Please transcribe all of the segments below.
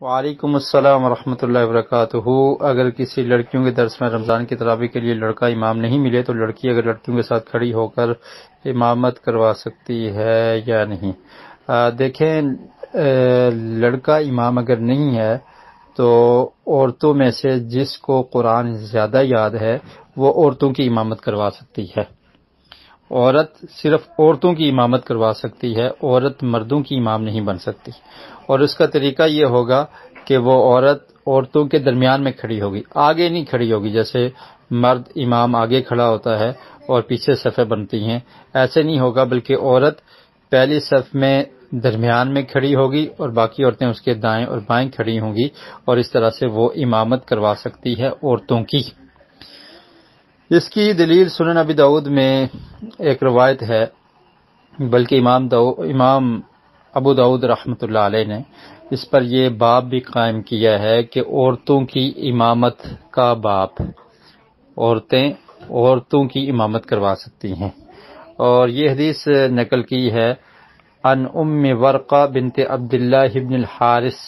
وعلیکم السلام ورحمۃ اللہ وبرکاتہ۔ اگر کسی لڑکیوں کے درس میں رمضان کی تراویح کے لیے لڑکا امام نہیں ملے تو لڑکی اگر لڑکیوں کے ساتھ کھڑی ہو کر امامت کروا سکتی ہے یا نہیں؟ دیکھیں، لڑکا امام اگر نہیں ہے تو عورتوں میں سے جس کو قرآن زیادہ یاد ہے وہ عورتوں کی امامت کروا سکتی ہے۔ عورت صرف عورتوں کی امامت کروا سکتی ہے، عورت مردوں کی امام نہیں بن سکتی۔ اور اس کا طریقہ یہ ہوگا کہ وہ عورت عورتوں کے درمیان میں کھڑی ہوگی، آگے نہیں کھڑی ہوگی جیسے مرد امام آگے کھڑا ہوتا ہے اور پیچھے صفیں بنتی ہیں، ایسے نہیں ہوگا، بلکہ عورت پہلی صف میں درمیان میں کھڑی ہوگی اور باقی عورتیں اس کے دائیں اور بائیں کھڑی ہوں گی، اور اس طرح سے وہ امامت کروا سکتی ہے عورتوں کی۔ اس کی دلیل سنن ابی داؤد میں ایک روایت ہے، بلکہ امام ابو داؤد رحمۃ اللہ علیہ نے اس پر یہ باب بھی قائم کیا ہے کہ عورتوں کی امامت کا باب، عورتوں کی امامت کروا سکتی ہیں۔ اور یہ حدیث نقل کی ہے عن ام ورقہ بنت عبداللہ بن الحارث۔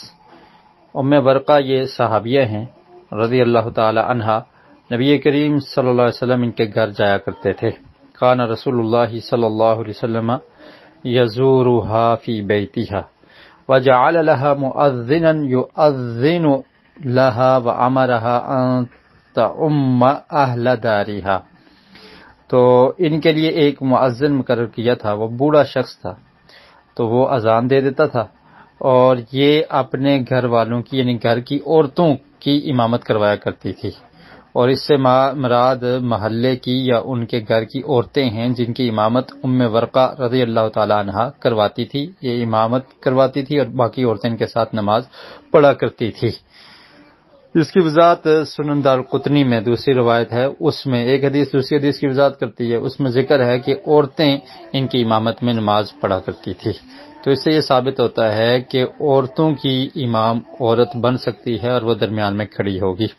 ام ورقہ یہ صحابیہ ہیں رضی اللہ تعالی عنہا، نبی کریم صلی اللہ علیہ وسلم ان کے گھر جایا کرتے تھے۔ کان رسول اللہ صلی اللہ علیہ وسلم یزورها فی بیتها وجعل لها مؤذنا یؤذن لها وامرها ان تعم اہل دارها۔ تو ان کے لیے ایک مؤذن مقرر کیا تھا، وہ بوڑھا شخص تھا، تو وہ اذان دے دیتا تھا اور یہ اپنے گھر والوں کی یعنی گھر کی عورتوں کی امامت کروایا کرتی تھی۔ اور اس سے مراد محلے کی یا ان کے گھر کی عورتیں ہیں جن کی امامت ام ورقہ رضی اللہ تعالی عنہا کرواتی تھی۔ یہ امامت کرواتی تھی اور باقی عورتیں ان کے ساتھ نماز پڑھا کرتی تھی۔ اس کی وضاحت سنن دارقطنی میں دوسری روایت ہے، اس میں ایک حدیث دوسری حدیث کی وضاحت کرتی ہے، اس میں ذکر ہے کہ عورتیں ان کی امامت میں نماز پڑھا کرتی تھی۔ تو اس سے یہ ثابت ہوتا ہے کہ عورتوں کی امام عورت بن سکتی ہے اور وہ درمیان میں کھڑی ہوگی۔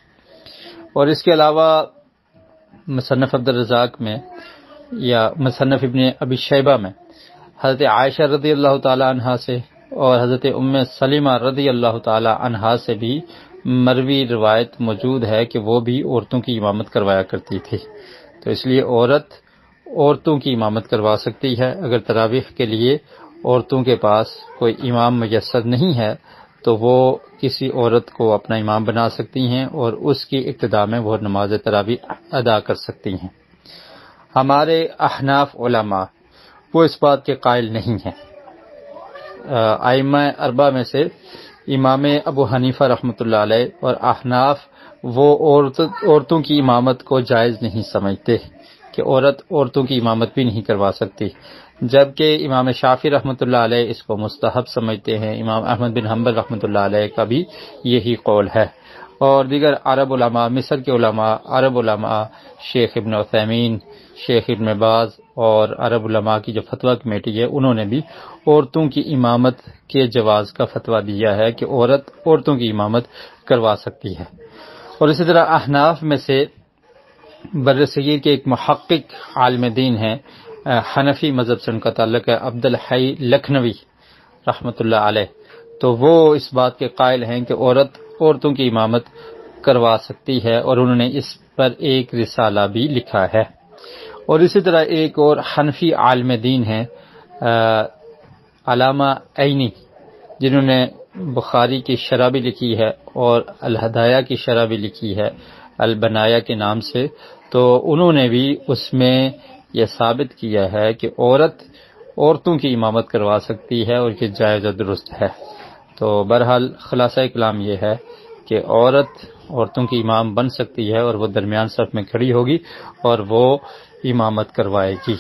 اور اس کے علاوہ مصنف عبدالرزاق میں یا مصنف ابن ابی شیبہ میں حضرت عائشہ رضی اللہ تعالی عنہا سے اور حضرت ام سلمہ رضی اللہ تعالی عنہا سے بھی مروی روایت موجود ہے کہ وہ بھی عورتوں کی امامت کروایا کرتی تھی۔ تو اس لیے عورتوں کی امامت کروا سکتی ہے۔ اگر تراویح کے لیے عورتوں کے پاس کوئی امام میسر نہیں ہے تو وہ کسی عورت کو اپنا امام بنا سکتی ہیں اور اس کی اقتداء میں وہ نماز تراویح ادا کر سکتی ہیں۔ ہمارے احناف علماء وہ اس بات کے قائل نہیں ہیں۔ ائمہ اربعہ میں سے امام ابو حنیفہ رحمۃ اللہ علیہ اور احناف وہ عورتوں کی امامت کو جائز نہیں سمجھتے کہ عورتوں کی امامت بھی نہیں کروا سکتی، جبکہ امام شافعی رحمۃ اللہ علیہ اس کو مستحب سمجھتے ہیں۔ امام احمد بن حنبل رحمۃ اللہ علیہ کا بھی یہی قول ہے، اور دیگر عرب علماء، مصر کے علماء، عرب علماء، شیخ ابن عثیمین، شیخ ابن باز اور عرب علماء کی جو فتویٰ کمیٹی ہے انہوں نے بھی عورتوں کی امامت کے جواز کا فتویٰ دیا ہے کہ عورتوں کی امامت کروا سکتی ہے۔ اور اسی طرح احناف میں سے برصغیر کے ایک محقق عالم دین ہیں، حنفی مذہب سے ان کا تعلق ہے، عبد الحی لکھنوی رحمۃ اللہ علیہ، تو وہ اس بات کے قائل ہیں کہ عورتوں کی امامت کروا سکتی ہے، اور انہوں نے اس پر ایک رسالہ بھی لکھا ہے۔ اور اسی طرح ایک اور حنفی عالم دین ہیں علامہ عینی، جنہوں نے بخاری کی شرح بھی لکھی ہے اور الہدایہ کی شرح بھی لکھی ہے البنایا کے نام سے، تو انہوں نے بھی اس میں یہ ثابت کیا ہے کہ عورتوں کی امامت کروا سکتی ہے اور یہ جائز و درست ہے۔ تو بہرحال خلاصہ کلام یہ ہے کہ عورتوں کی امام بن سکتی ہے اور وہ درمیان صف میں کھڑی ہوگی اور وہ امامت کروائے گی۔